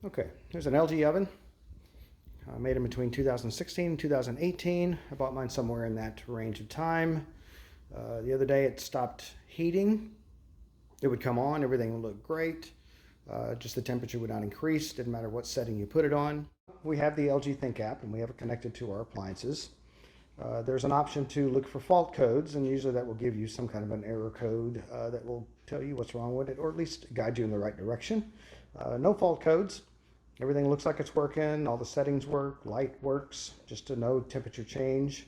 Okay, there's an LG oven. I made them between 2016 and 2018. I bought mine somewhere in that range of time. The other day it stopped heating. It would come on, everything would look great. Just the temperature would not increase, didn't matter what setting you put it on. We have the LG Think app and we have it connected to our appliances. There's an option to look for fault codes, and usually that will give you some kind of an error code that will tell you what's wrong with it, or at least guide you in the right direction. No fault codes. Everything looks like it's working, all the settings work, light works, just a no temperature change.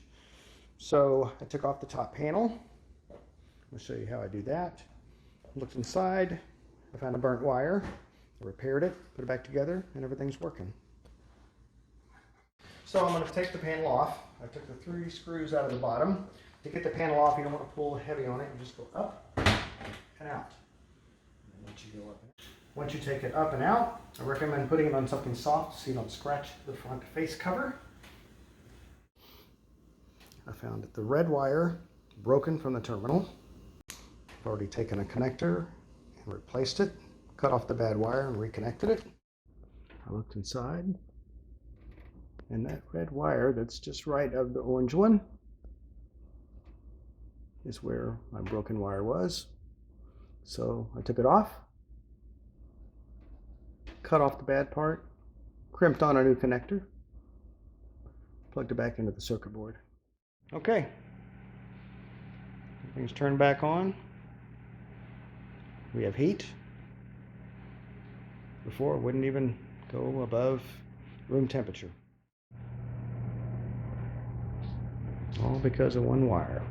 So I took off the top panel. I'll show you how I do that. Looked inside, I found a burnt wire, I repaired it, put it back together, and everything's working. So I'm going to take the panel off. I took the 3 screws out of the bottom. To get the panel off, you don't want to pull heavy on it, you just go up and out. And once you go up and out. Once you take it up and out, I recommend putting it on something soft so you don't scratch the front face cover. I found the red wire broken from the terminal. I've already taken a connector and replaced it, cut off the bad wire and reconnected it. I looked inside, and that red wire that's just right of the orange one is where my broken wire was. So I took it off, cut off the bad part, crimped on a new connector, plugged it back into the circuit board. Okay, everything's turned back on. We have heat. Before it wouldn't even go above room temperature. All because of one wire.